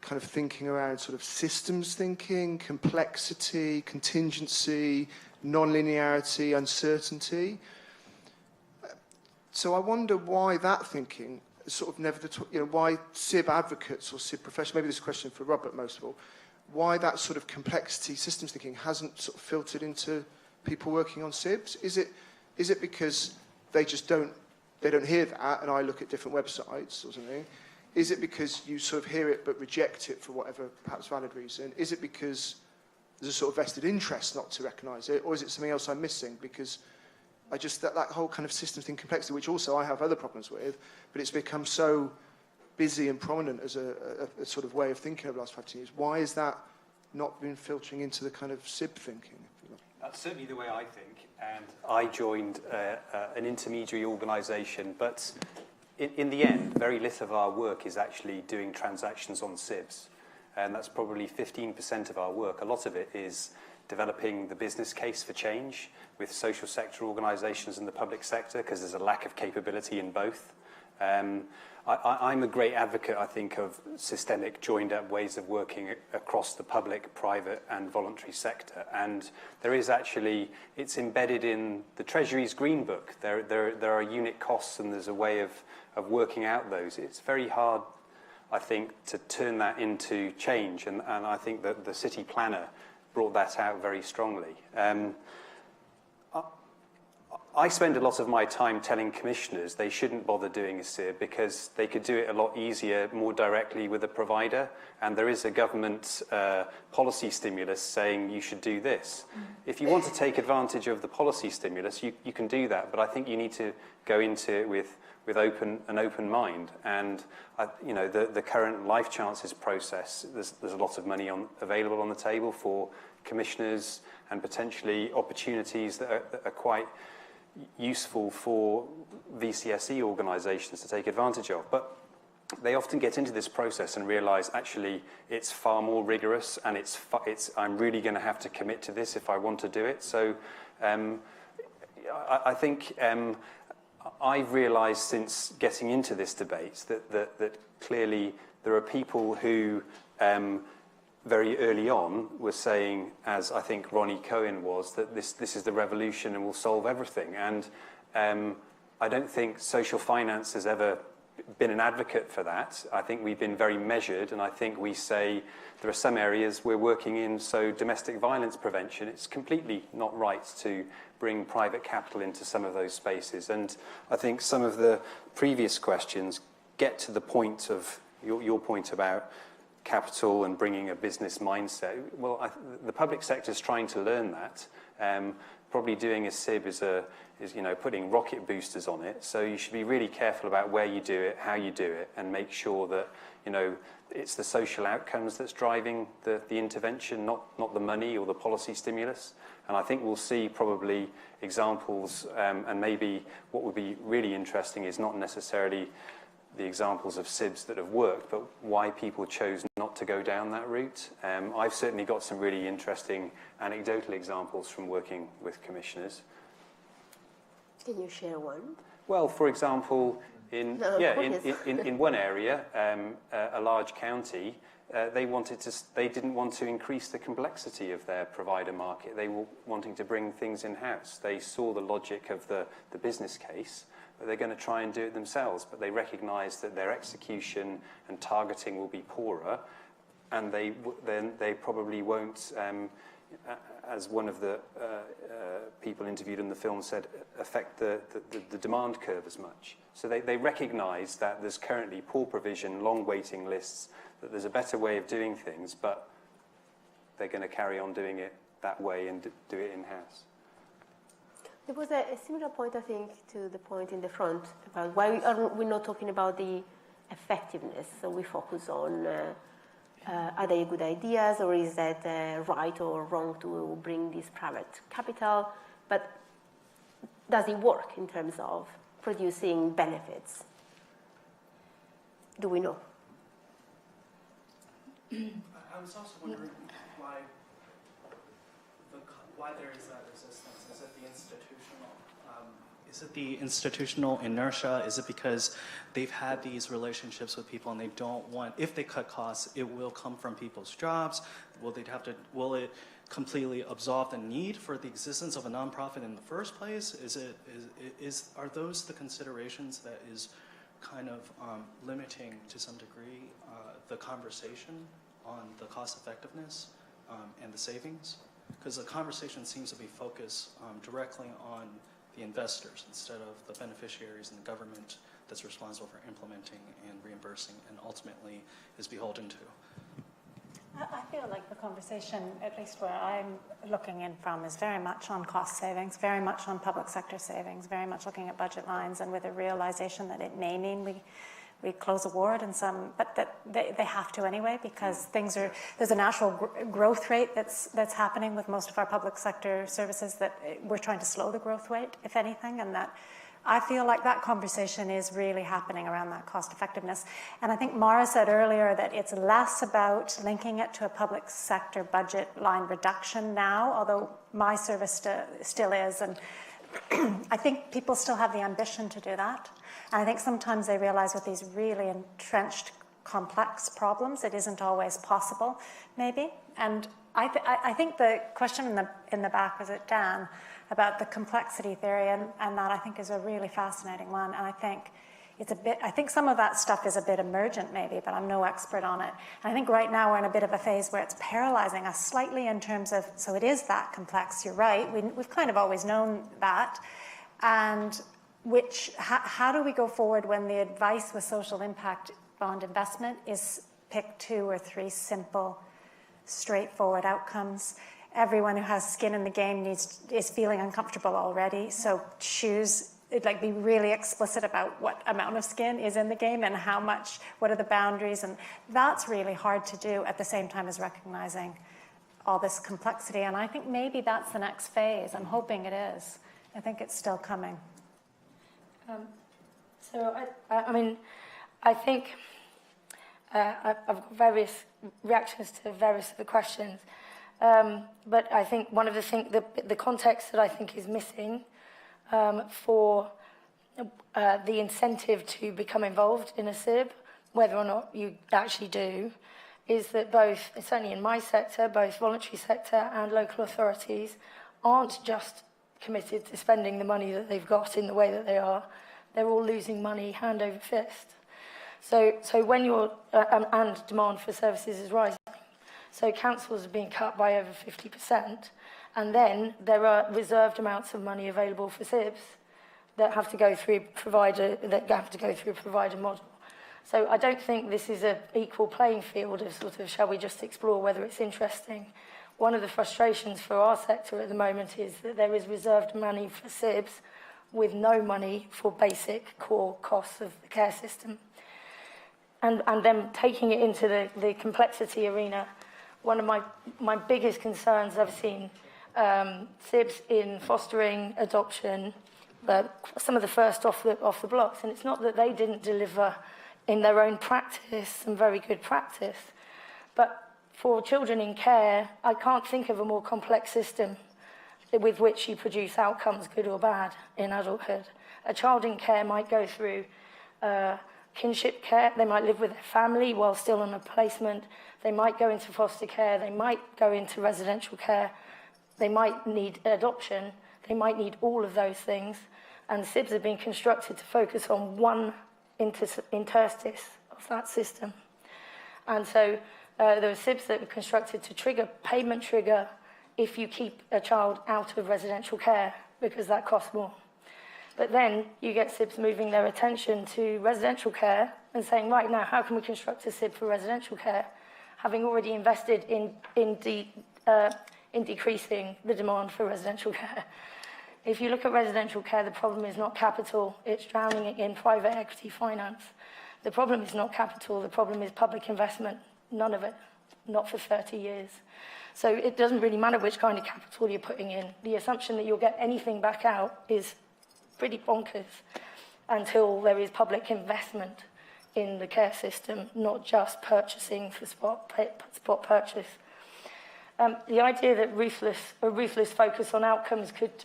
Speaker 13: kind of thinking around sort of systems thinking, complexity, contingency, non-linearity, uncertainty. So I wonder why that thinking is sort of never, why SIB advocates or SIB professionals, maybe this is a question for Robert most of all, why that sort of complexity, systems thinking hasn't sort of filtered into people working on SIBs? Is it because they just don't hear that, and I look at different websites or something? Is it because you sort of hear it but reject it for whatever perhaps valid reason? Is it because there's a sort of vested interest not to recognise it? Or is it something else I'm missing? Because I just, that whole kind of system thing complexity, which also I have other problems with, but it's become so busy and prominent as a sort of way of thinking over the last 15 years. Why is that not been filtering into the kind of SIB thinking?
Speaker 3: That's certainly the way I think, and I joined an intermediary organisation, but in the end, very little of our work is actually doing transactions on SIBs, and that's probably 15% of our work. A lot of it is developing the business case for change with social sector organisations and the public sector, because there's a lack of capability in both. I'm a great advocate, I think, of systemic, joined-up ways of working across the public, private and voluntary sector. And there is actually, it's embedded in the Treasury's Green Book. There are unit costs and there's a way of working out those. It's very hard, I think, to turn that into change. And I think that the city planner brought that out very strongly. I spend a lot of my time telling commissioners they shouldn't bother doing a SIB because they could do it a lot easier, more directly with a provider. And there is a government policy stimulus saying you should do this. If you want to take advantage of the policy stimulus, you can do that. But I think you need to go into it with an open mind. And you know, the current life chances process, there's a lot of money available on the table for commissioners and potentially opportunities that are quite useful for VCSE organisations to take advantage of. But they often get into this process and realise actually it's far more rigorous and I'm really going to have to commit to this if I want to do it. So I think I've realised since getting into this debate that clearly there are people who very early on were saying, as I think Ronnie Cohen was, that this is the revolution and will solve everything. And I don't think social finance has ever been an advocate for that. I think we've been very measured, and I think we say there are some areas we're working in, so domestic violence prevention, it's completely not right to bring private capital into some of those spaces. And I think some of the previous questions get to the point of your point about capital and bringing a business mindset. Well, the public sector is trying to learn that. Probably doing a SIB is you know, putting rocket boosters on it. So you should be really careful about where you do it, how you do it, and make sure that, you know, it's the social outcomes that's driving the intervention, not the money or the policy stimulus. And I think we'll see probably examples, and maybe what would be really interesting is not necessarily the examples of SIBs that have worked, but why people chose not to go down that route. I've certainly got some really interesting anecdotal examples from working with commissioners.
Speaker 1: Can you share one?
Speaker 3: Well, for example, in one area, a large county, they didn't want to increase the complexity of their provider market. They were wanting to bring things in-house. They saw the logic of the business case, but they're going to try and do it themselves. But they recognise that their execution and targeting will be poorer, and they probably won't, as one of the people interviewed in the film said, affect the demand curve as much. So they recognise that there's currently poor provision, long waiting lists, that there's a better way of doing things, but they're going to carry on doing it that way and do it in-house.
Speaker 1: There was a similar point, I think, to the point in the front about why we're not talking about the effectiveness. So we focus on are they good ideas, or is that right or wrong to bring this private capital? But does it work in terms of producing benefits? Do we know?
Speaker 11: I was also wondering why there is that resistance. Is it the institutional? Is it the institutional inertia? Is it because they've had these relationships with people and they don't want? If they cut costs, it will come from people's jobs. Will it completely absolve the need for the existence of a nonprofit in the first place? Are those the considerations that is kind of limiting to some degree the conversation on the cost effectiveness and the savings? Because the conversation seems to be focused directly on the investors instead of the beneficiaries and the government that's responsible for implementing and reimbursing and ultimately is beholden to.
Speaker 4: I feel like the conversation, at least where I'm looking in from, is very much on cost savings, very much on public sector savings, very much looking at budget lines, and with a realization that it may mean we close a ward and some, but that they have to anyway, because there's a natural growth rate that's happening with most of our public sector services that we're trying to slow the growth rate, if anything, and that I feel like that conversation is really happening around that cost effectiveness. And I think Mara said earlier that it's less about linking it to a public sector budget line reduction now, although my service still is, and I think people still have the ambition to do that. And I think sometimes they realize with these really entrenched, complex problems, it isn't always possible, maybe. And I think the question in the back, was it Dan, about the complexity theory, and that I think is a really fascinating one. And I think I think some of that stuff is a bit emergent maybe, but I'm no expert on it. And I think right now we're in a bit of a phase where it's paralyzing us slightly in terms of, so it is that complex, you're right, we've kind of always known that. And how do we go forward when the advice with social impact bond investment is pick 2 or 3 simple, straightforward outcomes? Everyone who has skin in the game is feeling uncomfortable already, so be really explicit about what amount of skin is in the game and how much, what are the boundaries, and that's really hard to do at the same time as recognizing all this complexity. And I think maybe that's the next phase. I'm hoping it is. I think it's still coming.
Speaker 2: I think I've got various reactions to various of the questions, but I think one of the context that I think is missing for the incentive to become involved in a SIB, whether or not you actually do, is that both, certainly in my sector, both voluntary sector and local authorities aren't just committed to spending the money that they've got in the way that they are. They're all losing money hand over fist. So when you're, and demand for services is rising. So councils are being cut by over 50%. And then there are reserved amounts of money available for SIBs that have to go through a provider model. So I don't think this is an equal playing field of sort of, shall we just explore whether it's interesting. One of the frustrations for our sector at the moment is that there is reserved money for SIBs with no money for basic core costs of the care system. And then taking it into the complexity arena, one of my biggest concerns I've seen SIBs in fostering, adoption, some of the first off the blocks. And it's not that they didn't deliver in their own practice some very good practice, but for children in care, I can't think of a more complex system with which you produce outcomes, good or bad, in adulthood. A child in care might go through kinship care, they might live with their family while still on a placement, they might go into foster care, they might go into residential care, they might need adoption, they might need all of those things, and SIBs have been constructed to focus on one interstice of that system. And so there are SIBs that are constructed to trigger payment trigger if you keep a child out of residential care, because that costs more. But then you get SIBs moving their attention to residential care and saying, right now, how can we construct a SIB for residential care, having already invested in decreasing the demand for residential care. If you look at residential care, the problem is not capital, it's drowning in private equity finance. The problem is not capital, the problem is public investment, none of it, not for 30 years. So it doesn't really matter which kind of capital you're putting in. The assumption that you'll get anything back out is pretty bonkers until there is public investment in the care system, not just purchasing for spot purchase. The idea that a ruthless focus on outcomes could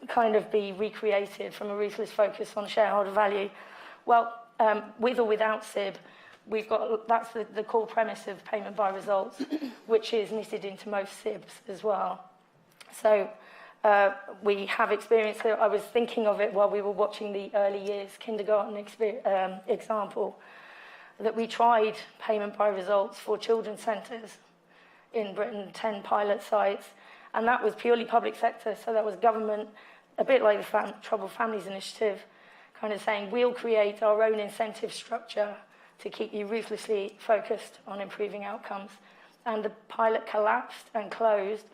Speaker 2: kind of be recreated from a ruthless focus on shareholder value. Well, with or without SIB, that's the core premise of payment by results, which is knitted into most SIBs as well. So we have experienced it. I was thinking of it while we were watching the early years kindergarten example, that we tried payment by results for children's centres in Britain, 10 pilot sites, and that was purely public sector, so that was government, a bit like the Troubled Families Initiative, kind of saying, we'll create our own incentive structure to keep you ruthlessly focused on improving outcomes. And the pilot collapsed and closed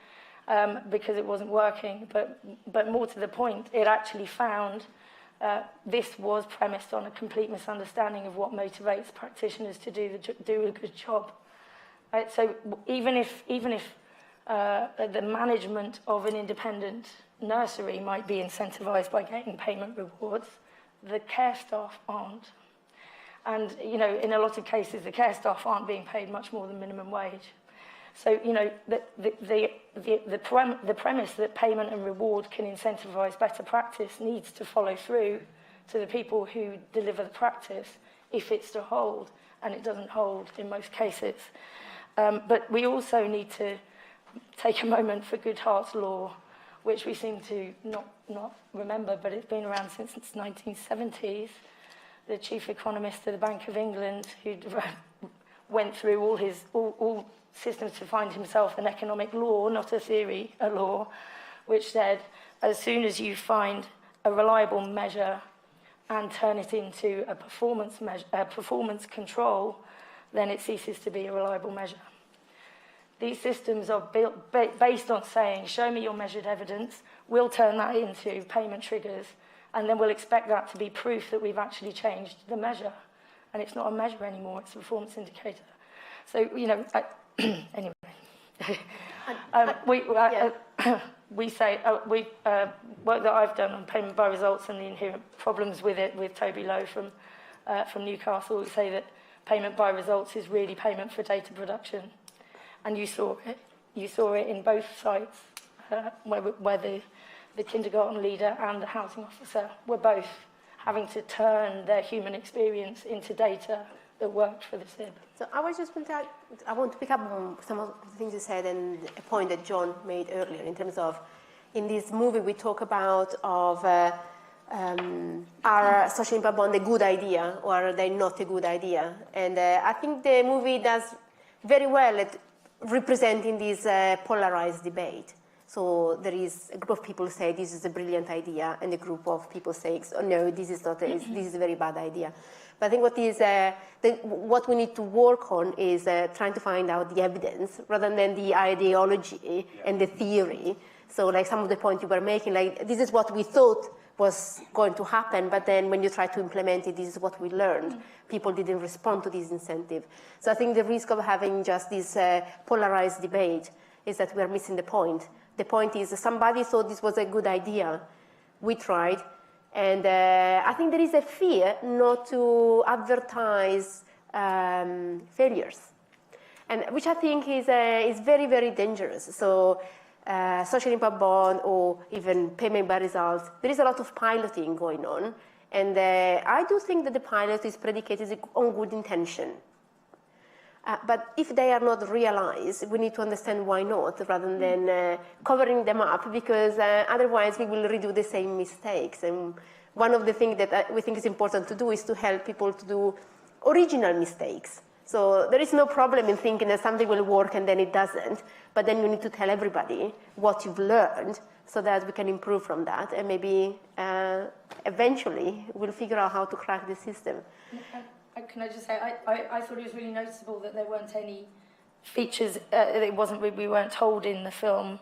Speaker 2: because it wasn't working, but more to the point, it actually found this was premised on a complete misunderstanding of what motivates practitioners to do a good job. Right? So even if the management of an independent nursery might be incentivized by getting payment rewards, the care staff aren't. And, you know, in a lot of cases, the care staff aren't being paid much more than minimum wage. So, you know, the premise that payment and reward can incentivise better practice needs to follow through to the people who deliver the practice if it's to hold, and it doesn't hold in most cases. But we also need to take a moment for Goodhart's law, which we seem to not remember, but it's been around since the 1970s. The chief economist of the Bank of England, who went through all systems to find himself an economic law, not a theory, a law, which said as soon as you find a reliable measure and turn it into a performance control, then it ceases to be a reliable measure. These systems are built based on saying, show me your measured evidence, we'll turn that into payment triggers, and then we'll expect that to be proof that we've actually changed the measure. And it's not a measure anymore, it's a performance indicator. So, you know, anyway. We say, work that I've done on payment by results and the inherent problems with it, with Toby Lowe from Newcastle, we say that payment by results is really payment for data production. And you saw it in both sites, where the kindergarten leader and the housing officer were both having to turn their human experience into data that worked for the SIB.
Speaker 1: So I want to pick up on some of the things you said and a point that John made earlier in terms of, in this movie we talk about are social impact bonds a good idea or are they not a good idea? And I think the movie does very well at representing this polarized debate. So there is a group of people say this is a brilliant idea, and a group of people say, oh, no, this is not. This is a very bad idea. But I think what we need to work on is trying to find out the evidence rather than the ideology and the theory. So, like some of the points you were making, like this is what we thought was going to happen, but then when you try to implement it, this is what we learned. People didn't respond to this incentive. So I think the risk of having just this polarized debate is that we're missing the point. The point is somebody thought this was a good idea. We tried. And I think there is a fear not to advertise failures, and which I think is very, very dangerous. So social impact bond or even payment by results, there is a lot of piloting going on. And I do think that the pilot is predicated on good intention. But if they are not realized, we need to understand why not, rather than covering them up, because otherwise we will redo the same mistakes. And one of the things that we think is important to do is to help people to do original mistakes. So there is no problem in thinking that something will work and then it doesn't, but then you need to tell everybody what you've learned so that we can improve from that, and maybe eventually we'll figure out how to crack the system.
Speaker 2: Can I just say, I thought it was really noticeable that there weren't any features, we weren't told in the film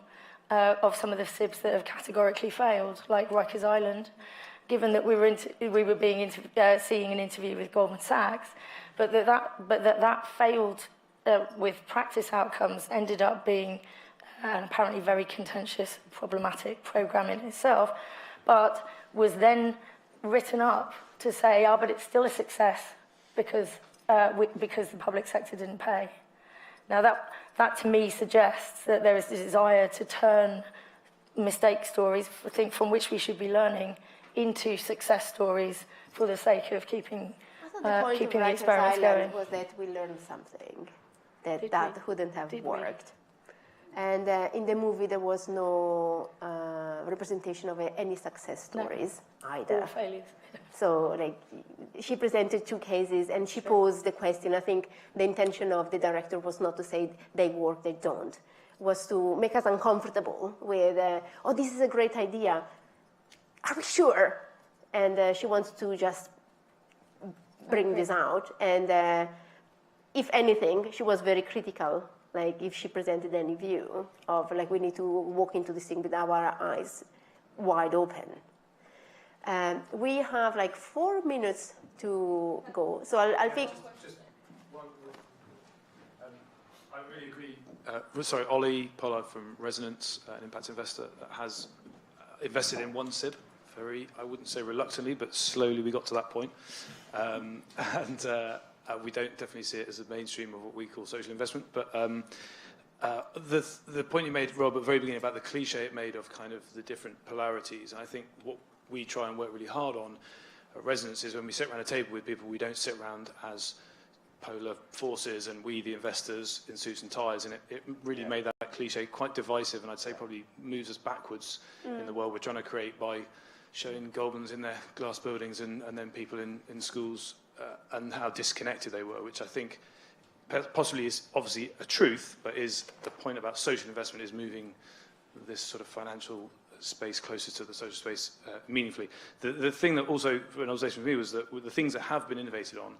Speaker 2: of some of the SIBs that have categorically failed, like Rikers Island, given that we were seeing an interview with Goldman Sachs, but that failed with practice outcomes ended up being an apparently very contentious, problematic program in itself, but was then written up to say, but it's still a success, because the public sector didn't pay. Now that to me suggests that there is a desire to turn mistake stories, I think, from which we should be learning, into success stories for the sake of keeping the experiments going.
Speaker 1: Was that we learned something that wouldn't have worked. And in the movie, there was no representation of any success stories either.
Speaker 2: Or failures.
Speaker 1: So, like, she presented two cases, and she posed the question. I think the intention of the director was not to say they work, they don't. Was to make us uncomfortable with, this is a great idea. Are we sure? And she wants to just bring this out. And if anything, she was very critical. Like, if she presented any view of, like, we need to walk into this thing with our eyes wide open. We have, like, 4 minutes to go. So I'll pick...
Speaker 14: Just one I really agree. Ollie Pollock from Resonance, an impact investor, that has invested in one SIB. Very, I wouldn't say reluctantly, but slowly we got to that point. We don't definitely see it as a mainstream of what we call social investment. But The point you made, Rob, at the very beginning about the cliche it made of kind of the different polarities, and I think what we try and work really hard on at Resonance is when we sit around a table with people, we don't sit around as polar forces and we, the investors, in suits and ties, and it really made that cliche quite divisive, and I'd say probably moves us backwards in the world we're trying to create by showing Goldmans in their glass buildings and then people in schools and how disconnected they were, which I think possibly is obviously a truth, but is the point about social investment is moving this sort of financial space closer to the social space meaningfully. The thing that also, for an observation for me, was that the things that have been innovated on,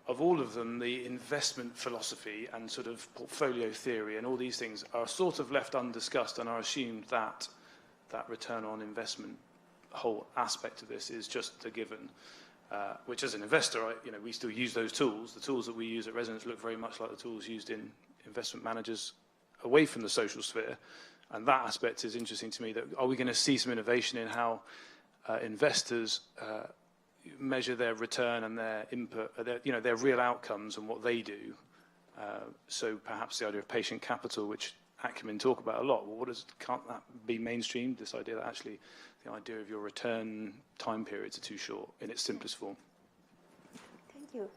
Speaker 14: of all of them, the investment philosophy and sort of portfolio theory and all these things are sort of left undiscussed and are assumed that that return on investment whole aspect of this is just a given. Which, as an investor, we still use those tools. The tools that we use at Resonance look very much like the tools used in investment managers away from the social sphere. And that aspect is interesting to me. That are we going to see some innovation in how investors measure their return and their input, their real outcomes and what they do? So perhaps the idea of patient capital, which Acumen talk about a lot. Well, can't that be mainstreamed? This idea that actually the idea of your return time periods are too short in its simplest form.
Speaker 1: Thank you.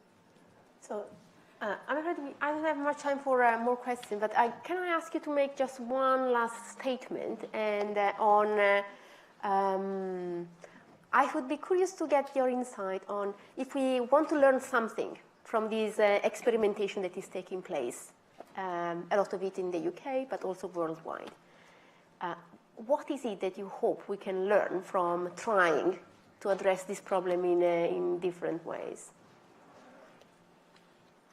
Speaker 1: So, I'm afraid I don't have much time for more questions, but can I ask you to make just one last statement? And I would be curious to get your insight on if we want to learn something from this experimentation that is taking place, a lot of it in the UK, but also worldwide. What is it that you hope we can learn from trying to address this problem in different ways?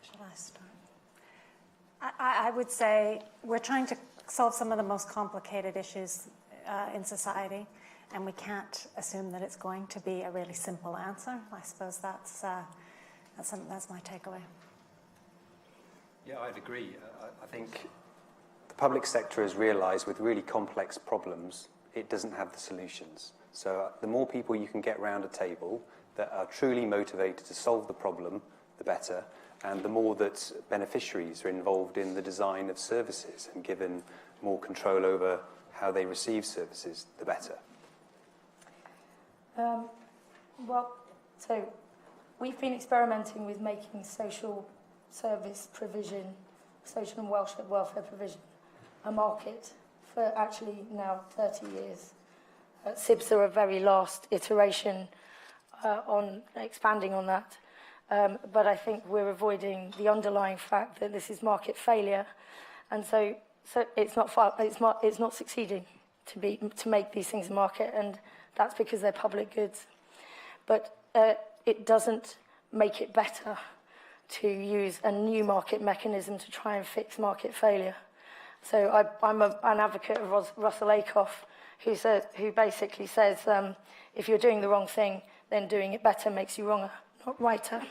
Speaker 4: Shall I start? I would say we're trying to solve some of the most complicated issues in society, and we can't assume that it's going to be a really simple answer. I suppose that's my takeaway.
Speaker 3: Yeah, I'd agree. I think the public sector has realised with really complex problems, it doesn't have the solutions. So the more people you can get around a table that are truly motivated to solve the problem, the better. And the more that beneficiaries are involved in the design of services and given more control over how they receive services, the better.
Speaker 2: So we've been experimenting with making social service provision, social and welfare provision, a market for actually now 30 years. SIBs are a very last iteration on expanding on that. But I think we're avoiding the underlying fact that this is market failure, and so it's not succeeding to make these things a market, and that's because they're public goods. But it doesn't make it better to use a new market mechanism to try and fix market failure. So I'm an advocate of Russell Acuff, who basically says if you're doing the wrong thing, then doing it better makes you wronger, not righter.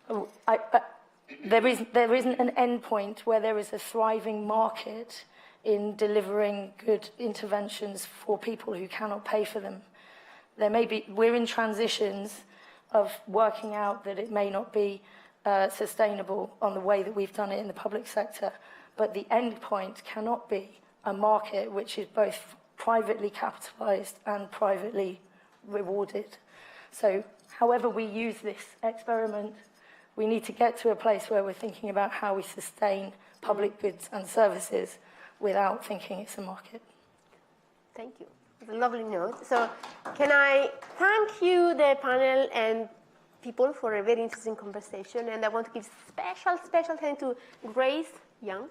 Speaker 2: But there isn't an end point where there is a thriving market in delivering good interventions for people who cannot pay for them. We're in transitions of working out that it may not be sustainable on the way that we've done it in the public sector, but the end point cannot be a market which is both privately capitalised and privately rewarded. So however we use this experiment, we need to get to a place where we're thinking about how we sustain public goods and services without thinking it's a market. Thank you.
Speaker 1: It's a lovely note. So can I thank you, the panel and people, for a very interesting conversation. And I want to give special thanks to Grace Young,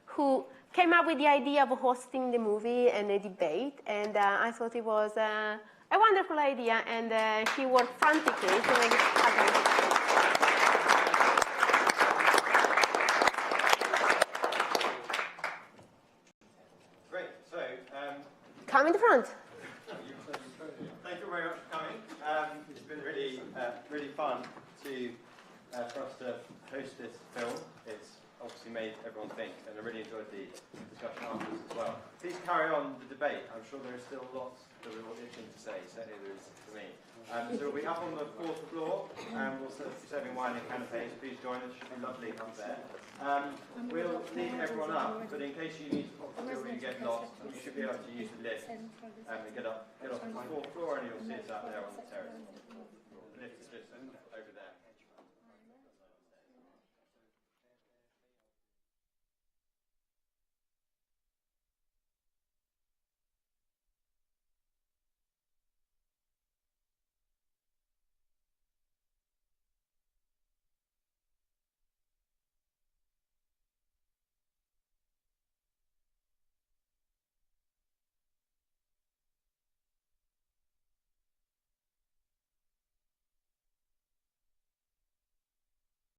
Speaker 1: who came up with the idea of hosting the movie and a debate. And I thought it was a wonderful idea, and he worked frantically to make it happen.
Speaker 15: Great. So,
Speaker 1: come in the front.
Speaker 15: Thank you very much for coming. It's been really fun for us to host this film. It's obviously made everyone think, and I really enjoyed the discussion afterwards as well. Please carry on the debate. I'm sure there is still lots that we're all itching to say, certainly there is for me. So we'll be up on the fourth floor, and we'll be serving wine and canapes. Please join us, it should be lovely up there. We'll leave everyone up, but in case you need to or you get lost, you should be able to use the lift and get off to the fourth floor, and you'll see us out there on the terrace.